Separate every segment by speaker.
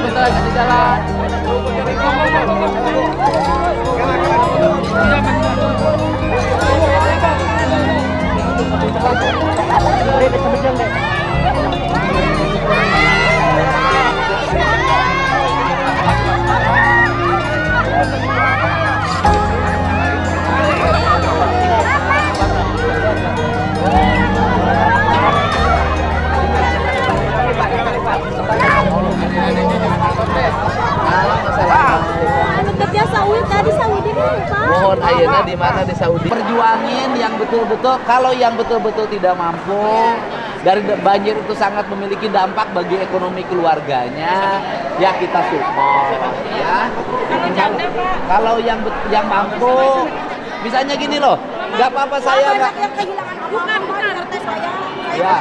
Speaker 1: betul, ganti jalan.
Speaker 2: Mohon ayeuna di mana di Saudi. Perjuangin yang betul-betul, kalau yang betul-betul tidak mampu, dari banjir itu sangat memiliki dampak bagi ekonomi keluarganya, ya kita support ya. Kalau yang mampu, misalnya gini loh, nggak apa-apa saya nggak.
Speaker 3: Bukan saya.
Speaker 2: Ya.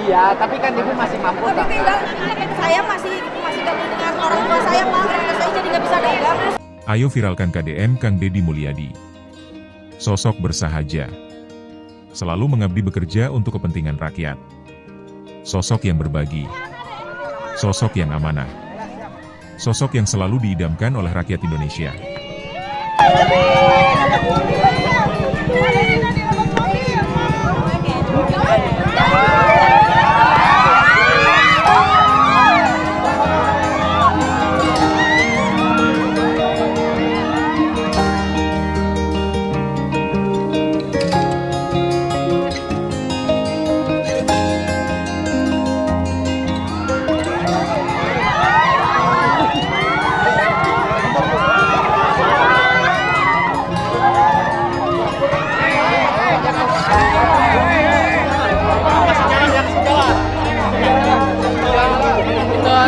Speaker 2: Iya, tapi kan ibu masih mampu.
Speaker 3: Tapi saya masih gabung dengan orang tua saya, Pak. Saya jadi nggak bisa dagang.
Speaker 4: Ayo viralkan KDM Kang Deddy Mulyadi. Sosok bersahaja. Selalu mengabdi bekerja untuk kepentingan rakyat. Sosok yang berbagi. Sosok yang amanah. Sosok yang selalu diidamkan oleh rakyat Indonesia.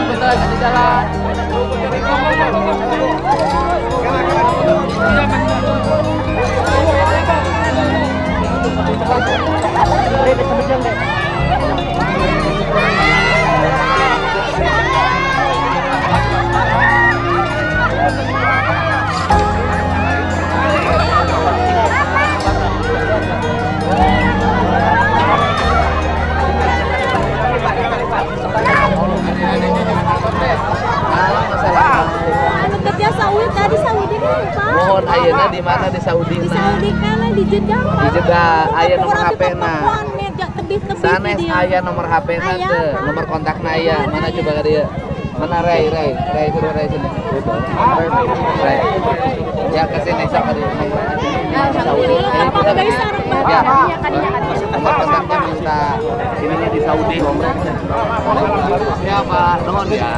Speaker 1: Betul, ganti jalan.
Speaker 2: Mohon ayeuna di mana di Saudi?
Speaker 3: Di Saudi kana di Jeddah.
Speaker 2: Di Jeddah aya nomor HP-na. Sanes aya nomor HP-na teh, nomor kontakna aya. Mana coba ka dieu? Mana Ray suruh Ray sini. Ray. Ya ke sini sok ka dieu.
Speaker 3: Alhamdulillah, apa guys sareng
Speaker 2: Ya.
Speaker 3: Bapak kadinya kan.
Speaker 2: Nomor kontaknya minta ininya di Saudi. Ya Pak, nuhun ya.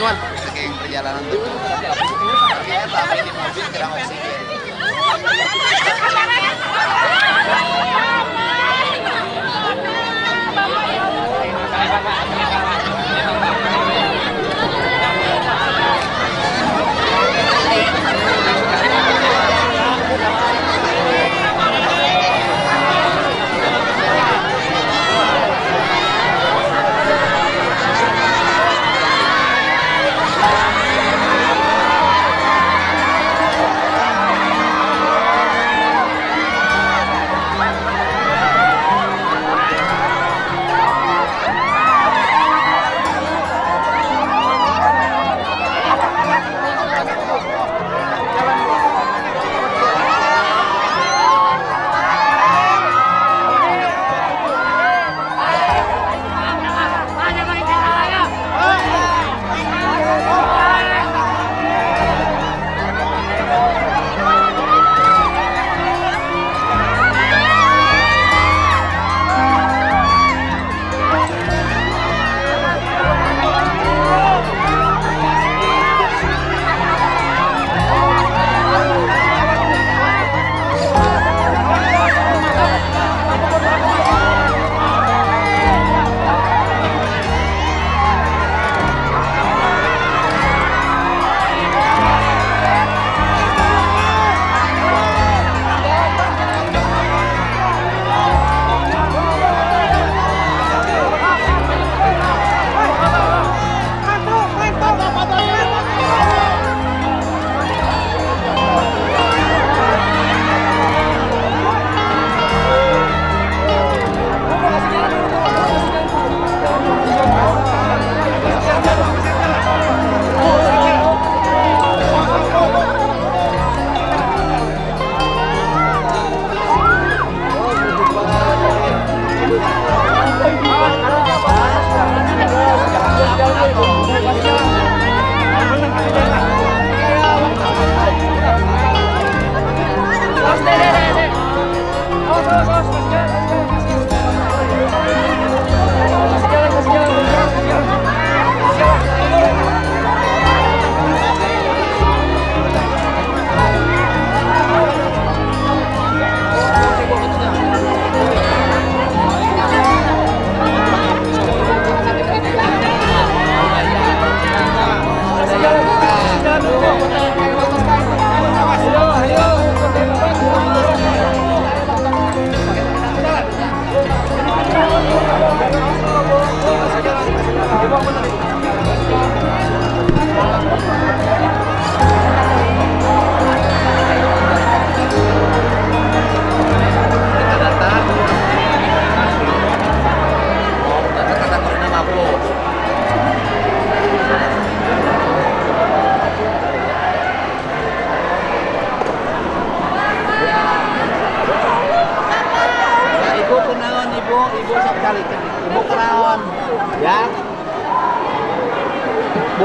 Speaker 5: Wan, perjalanan tuh. Kayaknya selama ini mobil kurang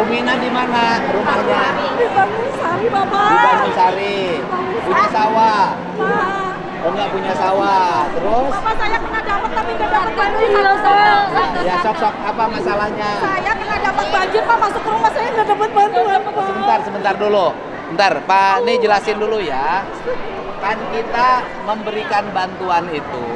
Speaker 2: Mina di mana rumahnya?
Speaker 3: Di Bangun Sari,
Speaker 2: Di
Speaker 3: Bapak.
Speaker 2: Bangun Sari. Punya sawah? Oh, nggak punya sawah. Terus?
Speaker 3: Bapak, saya kena dapat tapi nggak dapat bantuan.
Speaker 2: Ya, sok-sok apa masalahnya?
Speaker 3: Saya kena dapat banjir, Pak, masuk ke rumah saya nggak dapat bantuan, Pak.
Speaker 2: Sebentar dulu. Bentar, Pak, nih jelasin dulu ya. Kan kita memberikan bantuan itu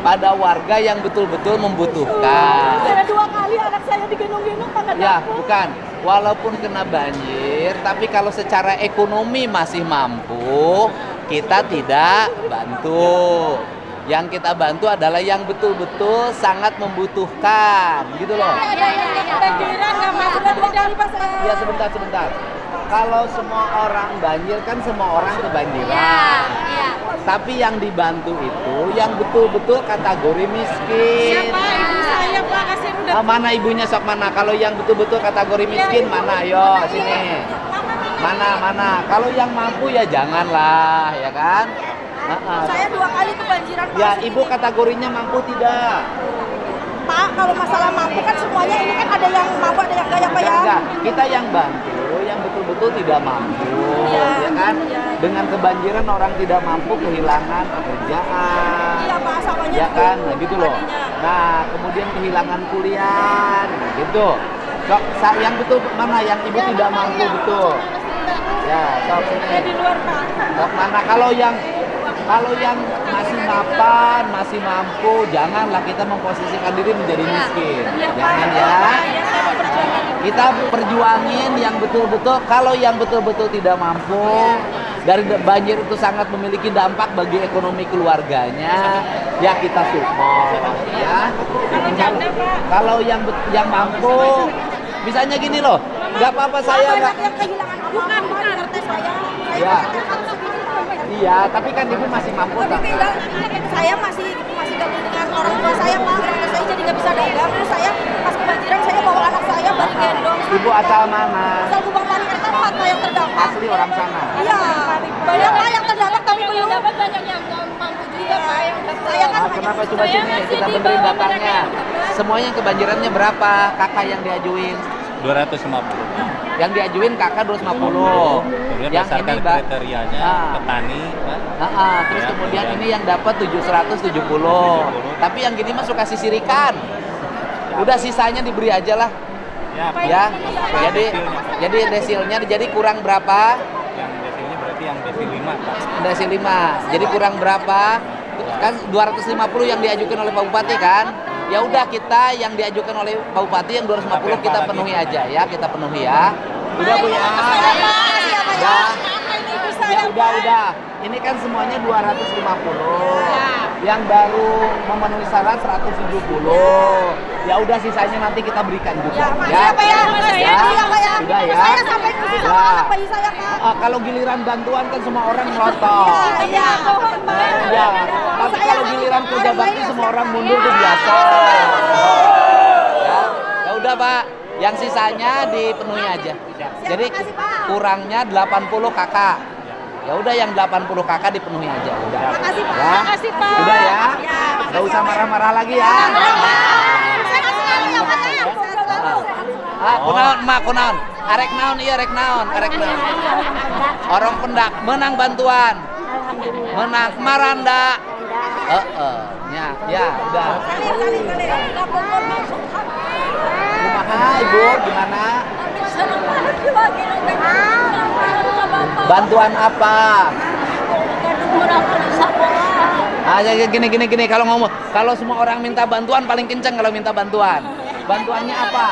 Speaker 2: pada warga yang betul-betul membutuhkan.
Speaker 3: Saya 2 kali anak saya digendong-gendong, Pak, nggak
Speaker 2: Ya,
Speaker 3: dapat.
Speaker 2: bukan. Walaupun kena banjir, tapi kalau secara ekonomi masih mampu, kita tidak bantu. Yang kita bantu adalah yang betul-betul sangat membutuhkan, gitu loh.
Speaker 3: Banjiran nggak masuk ke 2 kali, Pak, saya.
Speaker 2: Ya, sebentar. Kalau semua orang banjir kan semua orang kebanjiran. Tapi yang dibantu itu yang betul-betul kategori miskin.
Speaker 3: Ibu saya, Pak, kasih udah.
Speaker 2: Mana ibunya, sok mana? Kalau yang betul-betul kategori miskin mana? Ayo sini. Mana? Kalau yang mampu ya janganlah, ya kan?
Speaker 3: Saya 2 kali kebanjiran, Pak.
Speaker 2: Ya, ibu kategorinya mampu tidak?
Speaker 3: Pak, kalau masalah mampu kan semuanya ini kan ada yang mampu, ada yang enggak ya, Pak ya?
Speaker 2: Enggak. Kita yang bantu yang betul-betul tidak mampu, ya kan? Dengan kebanjiran orang tidak mampu kehilangan pekerjaan.
Speaker 3: Iya, Pak, sawahnya
Speaker 2: Ya
Speaker 3: juga
Speaker 2: kan, nah gitu loh.
Speaker 3: padinya.
Speaker 2: Nah, kemudian kehilangan kuliah, nah gitu. Sok, yang betul mana? Yang ibu tidak mampu betul. Ya, sok sini.
Speaker 3: Di luar, Pak.
Speaker 2: Sok mana? Kalau yang masih mapan, masih mampu, janganlah kita memposisikan diri menjadi miskin. Jangan ya. Kita perjuangin yang betul-betul. Kalau yang betul-betul tidak mampu, dari banjir itu sangat memiliki dampak bagi ekonomi keluarganya, ya kita support ya. Kalau yang mampu, misalnya gini loh, nggak apa-apa saya nggak.
Speaker 3: Yang kehilangan bukan RT saya.
Speaker 2: Ya. Iya, tapi kan ibu masih mampu
Speaker 3: Tapi
Speaker 2: tak?
Speaker 3: tinggal saya masih gabung dengan orang tua saya, Pak. Karena saya jadi nggak bisa dagang. Terus saya pas kebanjiran saya bawa anak saya balik gendong.
Speaker 2: Ibu asal mana?
Speaker 3: Asal Gubang Pari RT 4, Pak, yang terdampak.
Speaker 2: Asli orang sana.
Speaker 3: Iya, banyak, Pak, yang terdampak tapi belum.
Speaker 6: dapat banyak yang mampu juga, Pak, yang dapat.
Speaker 3: Saya kan
Speaker 2: Kenapa coba
Speaker 6: Saya
Speaker 2: sini
Speaker 6: masih
Speaker 2: kita
Speaker 6: di
Speaker 2: benerin
Speaker 6: bawah
Speaker 2: datanya.
Speaker 6: mereka yang
Speaker 2: Semuanya kebanjirannya berapa? Kakak yang diajuin?
Speaker 5: 250.
Speaker 2: Yang diajuin kakak 250.
Speaker 5: Kemudian
Speaker 2: Yang
Speaker 5: berdasarkan
Speaker 2: Mbak.
Speaker 5: kriterianya
Speaker 2: Ah.
Speaker 5: petani, kan?
Speaker 2: Terus
Speaker 5: Ya,
Speaker 2: kemudian
Speaker 5: kemudian
Speaker 2: ini yang dapat 770. Tapi yang gini mah suka sisirikan. Udah sisanya diberi aja lah. Ya. Jadi desilnya jadi kurang berapa?
Speaker 5: Yang desilnya berarti yang desil 5, Pak.
Speaker 2: Desil 5. Jadi kurang berapa? Kan 250 yang diajukan oleh Pak Bupati kan? Ya udah, kita yang diajukan oleh Pak Bupati yang 250 kita penuhi aja ya, kita penuhi ya. Udah Bu ya. Udah. Ini kan semuanya 250. Yang baru memenuhi syarat 170. Ya udah, sisanya nanti kita berikan juga.
Speaker 3: Makasih ya, Pak ya. Makasih ya, Pak ya.
Speaker 2: Sudah ya.
Speaker 3: Saya sampai ngisi sama
Speaker 2: Ya.
Speaker 3: anak bayi saya, Pak.
Speaker 2: Kalau giliran bantuan kan semua orang melotot.
Speaker 3: Iya.
Speaker 2: Ya, tapi kalau giliran kerja bakti semua orang mundur itu biasa. Ya udah Pak, yang sisanya dipenuhi aja. Jadi kurangnya 80 kakak. Ya udah, yang 80 kakak dipenuhi aja. Udah.
Speaker 3: Makasih, Pak.
Speaker 2: Ya.
Speaker 3: Makasih, Pak.
Speaker 2: Udah ya.
Speaker 3: Ya.
Speaker 2: Gak usah marah-marah lagi ya.
Speaker 3: Saya kasih tahu ya, Pak ya.
Speaker 2: Kunaon, mak kunaon. Arek naon iya, arek naon. Orang pendak menang bantuan. Menang maranda. Ya, udah.
Speaker 3: Kali.
Speaker 2: Kumaha Ibu, gimana? Bantuan apa? Gini kalau ngomong, kalau semua orang minta bantuan paling kenceng kalau minta bantuan. Bantuannya apa?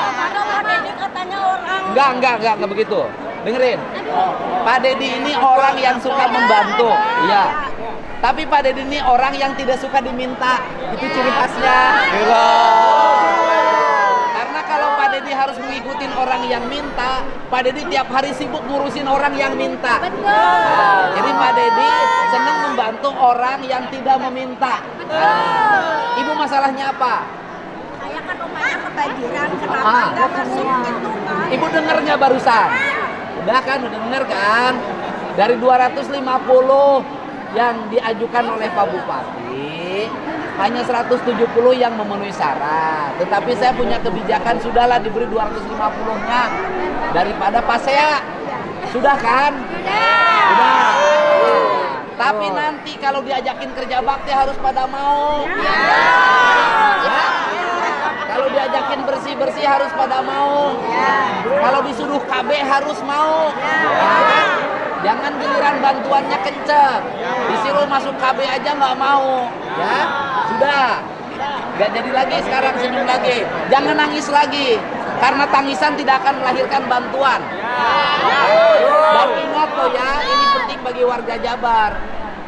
Speaker 3: Katanya orang.
Speaker 2: Enggak begitu. Dengerin. Pak Dedi ini orang yang suka membantu. Iya. Tapi Pak Dedi ini orang yang tidak suka diminta. Itu ciri khasnya. Gitu. Karena kalau Pak Dedi harus mengikuti orang yang minta, Pak Dedi tiap hari sibuk ngurusin orang yang minta. Nah, jadi Pak Dedi senang membantu orang yang tidak meminta. Nah, Ibu masalahnya apa?
Speaker 3: Saya kan rumahnya kebanjiran, kenapa nggak masuk gitu, Pak?
Speaker 2: Ibu dengarnya barusan. Udah denger kan? Dari 250 yang diajukan oleh Pak Bupati, hanya 170 yang memenuhi syarat. Tetapi saya punya kebijakan, sudahlah diberi 250-nya. Daripada pasea. Sudah kan? Sudah. Tapi nanti kalau diajakin kerja bakti harus pada mau. Ya. Kalau diajakin bersih-bersih harus pada mau. Kalau disuruh KB harus mau. Jangan giliran bantuannya kenceng. Disuruh masuk KB aja nggak mau. Ya, sudah. Nggak jadi lagi sekarang, senyum lagi. Jangan nangis lagi. Karena tangisan tidak akan melahirkan bantuan. Dan ingat loh ya, ini penting bagi warga Jabar.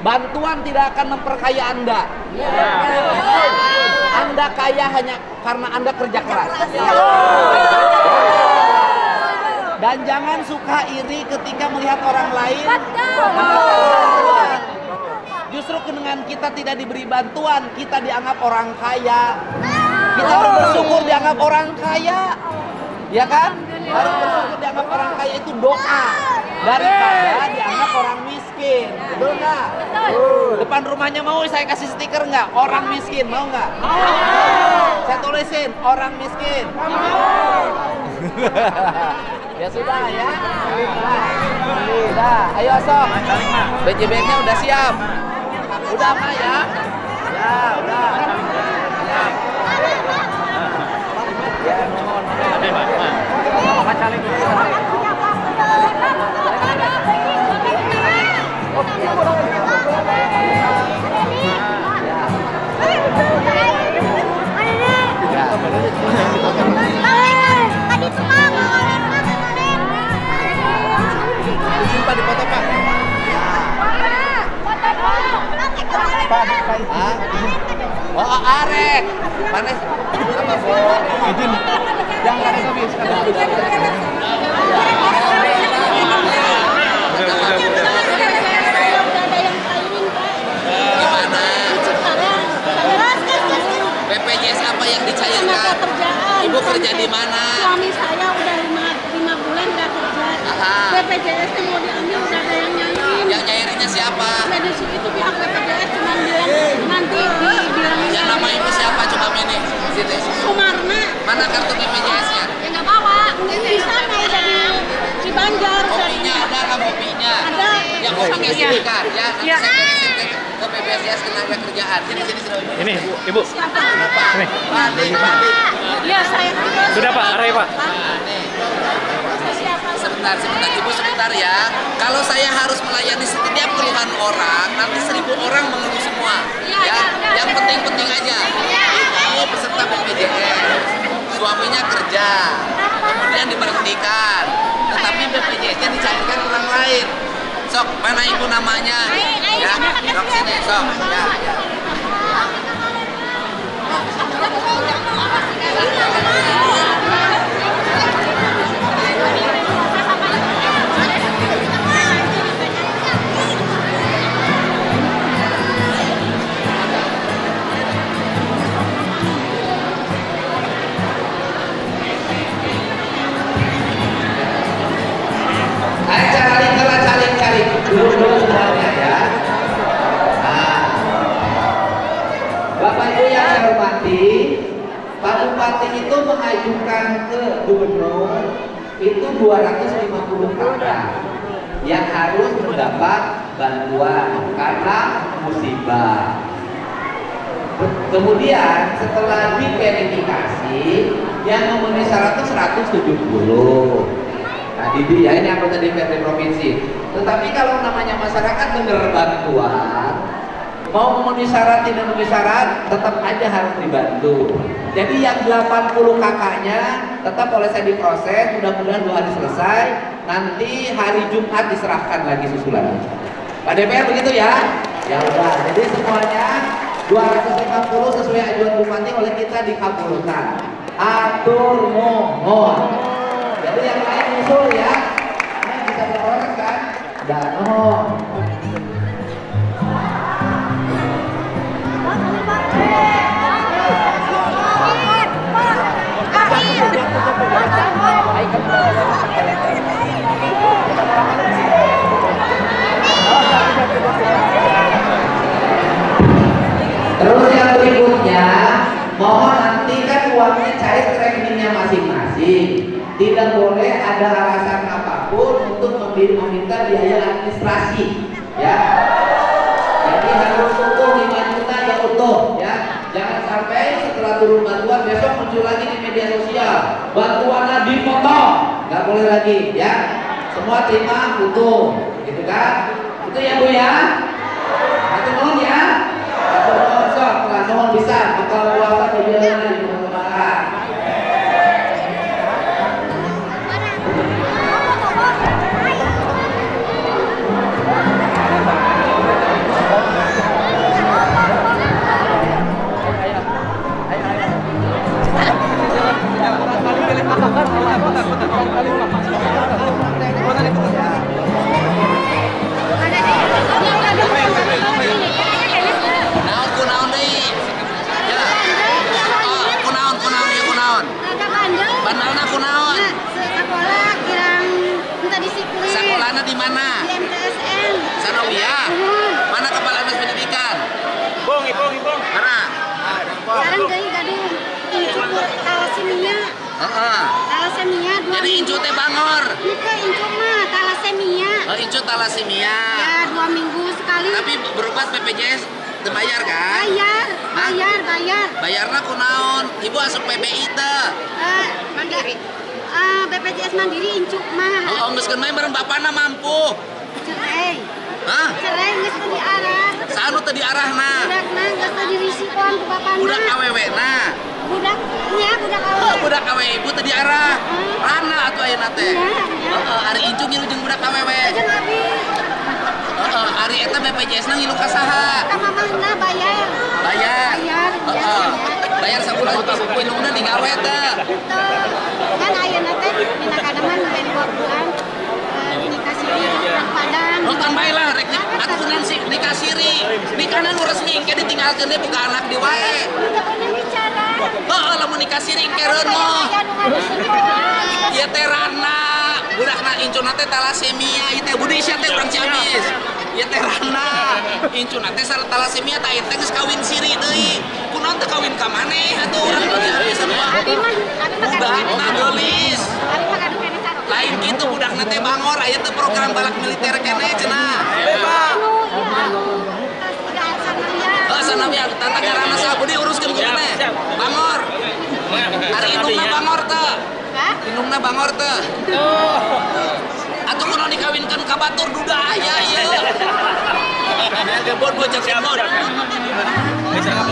Speaker 2: Bantuan tidak akan memperkaya Anda. Anda kaya hanya karena Anda kerja keras. Dan jangan suka iri ketika melihat orang lain mendapatkan bantuan. Justru dengan kita tidak diberi bantuan, kita dianggap orang kaya. Kita harus bersyukur dianggap orang kaya. Ya kan? Harus bersyukur dianggap orang kaya itu doa. Daripada dianggap orang miskin. Betul nggak? Depan rumahnya mau saya kasih stiker nggak? Orang miskin, mau nggak? Saya tulisin, orang miskin. Ya sudah ya. Sudah, ayo sok. BJB-nya udah siap. Udah Pak ya? Ya, udah. Siap. Ya, mohon. Pak caleg. Simpan di foto Pak. Hah? Oh, arek. Panas. Apa, Bu? Izin. Jangan habis sekarang. Gimana? BPJS apa yang dicairkan? Ibu kerja di mana?
Speaker 6: Suami saya udah 5 bulan nggak kerja. BPJS mau diambil udah ada yang nyairin.
Speaker 2: Yang nyairinnya siapa?
Speaker 6: Dari situ pihak BPJS cuma bilang nanti dibilangin.
Speaker 2: Yang nama ibu siapa? Coba ini. Sini.
Speaker 6: Sumarna.
Speaker 2: Mana kartu BPJS-nya?
Speaker 6: Ya nggak bawa. Di sana udah di Banjar.
Speaker 2: Kopinya ada nggak kopinya?
Speaker 6: Ada.
Speaker 2: Yang kopinya sini kan? Ya, nanti saya beresin ke BPJS tenaga kerjaan. Sini.
Speaker 7: Ini, Ibu. Ini.
Speaker 2: Padi.
Speaker 6: Iya, saya juga.
Speaker 7: Sudah Pak, arahnya Pak.
Speaker 2: Sebentar, Ibu sebentar ya. Kalau saya harus melayani setiap keluhan orang, nanti 1000 orang mengeluh semua. Ya, yang penting-penting aja. Ini peserta BPJS, suaminya kerja, kemudian diberhentikan, tetapi BPJS-nya dicairkan orang lain. Sok, mana ibu namanya? Ya, sok sini, sok. Ya. Cari dulu semuanya ya. Nah, Bapak Ibu yang saya hormati, Pak Bupati itu mengajukan ke Gubernur itu 250 kakak yang harus mendapat bantuan karena musibah. Kemudian setelah diverifikasi yang memenuhi syarat itu 170. Nah, Didi ya, ini anggota DPRD provinsi. Tetapi kalau namanya masyarakat bener bantuan, mau memenuhi syarat tidak memenuhi syarat, tetap aja harus dibantu. Jadi yang 80 kakaknya tetap oleh saya diproses, mudah-mudahan 2 hari selesai. Nanti hari Jumat diserahkan lagi susulan. Pak DPR begitu ya? Ya udah. Jadi semuanya 250 sesuai ajuan Bupati oleh kita dikabulkan. Atur mohon. Jadi yang lain usul ya. Ini bisa berproses kan? Dan terus yang berikutnya, mohon nanti kan uangnya cair ke rekeningnya masing-masing. Tidak boleh ada alasan apapun untuk memberikan biaya administrasi, ya. Jadi harus utuh 5 juta ya utuh, ya. Jangan sampai setelah turun bantuan besok muncul lagi di media sosial bantuannya dipotong, nggak boleh lagi, ya. Semua terima utuh, gitu kan? Itu ya Bu ya. Satu mohon ya. Satu mohon sok, nggak mohon bisa bekal puasa kebiayaan di pengembangan.
Speaker 5: Kunaon deui. Ya. Oh, kunaon ya kunaon. Bandalna kunaon?
Speaker 6: Sekolah kirang minta disiplin.
Speaker 5: Sekolahna di mana?
Speaker 6: Di MTSN.
Speaker 5: Sanawiyah. Mana kepala dinas pendidikan?
Speaker 7: Ibong.
Speaker 5: Mana?
Speaker 6: Sekarang dari Gadung. Incu talasemia.
Speaker 5: Heeh.
Speaker 6: Talasemia 2
Speaker 5: Jadi incu teh bangor.
Speaker 6: Itu incu mah talasemia.
Speaker 5: Oh, incu talasemia.
Speaker 6: Ya 2 minggu sekali.
Speaker 5: Tapi berobat BPJS dibayar kan?
Speaker 6: Bayar.
Speaker 5: Bayarna kunaon? Ibu asup PBI teh.
Speaker 6: Mandiri. BPJS Mandiri incu mah.
Speaker 5: Oh, geus keun main bareng bapana mampu.
Speaker 6: Cerai.
Speaker 5: Hah?
Speaker 6: Cerai geus teu diarah.
Speaker 5: Saanu teh diarahna?
Speaker 6: Budakna geus teu dirisikoan ku bapana.
Speaker 5: Budak awewena.
Speaker 6: Budaknya budak awewe.
Speaker 5: Oh, budak awewe ibu teh diarah. Rana atuh ayeuna teh.
Speaker 6: Iya.
Speaker 5: Heeh, ari incu ngilu jeung budak awewe.
Speaker 6: Jeung abi.
Speaker 5: Heeh, ari eta BPJS-na ngilu ka saha?
Speaker 6: Ka mamahna bayar.
Speaker 5: Bayar.
Speaker 6: Bayar.
Speaker 5: Bayar sabulan pinungna digawe teh.
Speaker 6: Betul. Kan ayeuna teh dina kadaman ben 2 bulan. Nikah siri urang Padang.
Speaker 5: Oh, tambahlah rek atuh sih nikah siri. Nikahna nu resmi engke ditinggalkeun deui buka anak di wae.
Speaker 6: Udah banyak bicara.
Speaker 5: Heeh, lamun nikah siri engke reuno.
Speaker 6: Aya nu ngarisikoan.
Speaker 5: Ieu teh Rana, budakna incuna teh talasemia, ieu teh budi sia teh urang Ciamis. Ieu teh Rana, incuna teh talasemia tah ieu teh geus kawin siri deui. Kunaon teh kawin ka maneh atuh urang Ciamis mah.
Speaker 6: Abi mah
Speaker 5: Budakna geulis.
Speaker 6: Abi mah kadu kene sarua.
Speaker 5: Lain kitu budakna teh bangor, aya teh program balak militer kene cenah. Sanawiyah tata garana saha budi uruskeun ku maneh. Bangor. Ari indungna bangor teh.
Speaker 6: Hah?
Speaker 5: Indungna bangor teh. Atuh kunaon dikawinkeun ka batur duda aya ieu. Gebon bocah gebon. Ya siap.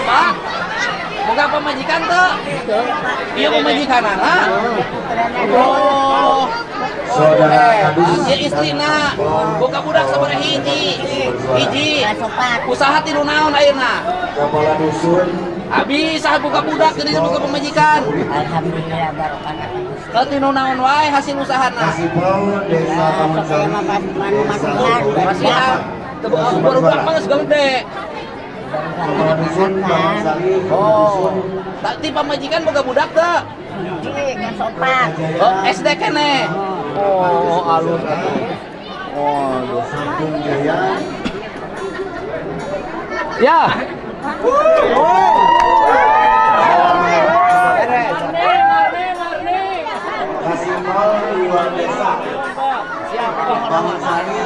Speaker 5: Pak, boga pemajikan tuh. Iya pemajikan anak. Oh, ya istrina. Boga budak sabaraha hiji. Usaha tilu naon ayeuna?
Speaker 8: Kepala dusun.
Speaker 2: Abi saha boga budak tadi boga pemajikan.
Speaker 9: Alhamdulillah barokah.
Speaker 2: Tinu naon wae hasil usahana?
Speaker 8: Kasipau Desa Taman Sari.
Speaker 2: Masihan. Baru budak mah geus gede.
Speaker 8: Kepala dusun Taman Sari.
Speaker 2: Oh, tadi pemajikan boga budak teh. Oh, SD kene. Oh, alus. Oh,
Speaker 8: Sambung Jaya.
Speaker 2: ya.
Speaker 8: Kasipau luar desa. Taman Sari.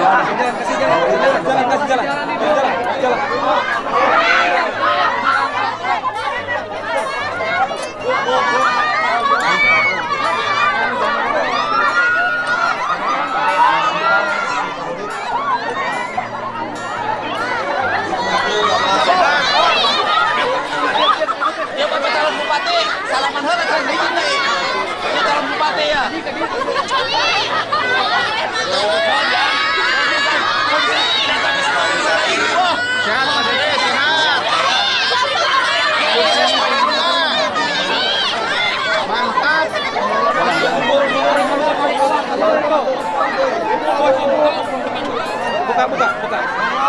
Speaker 7: Kasih jalan. Buka.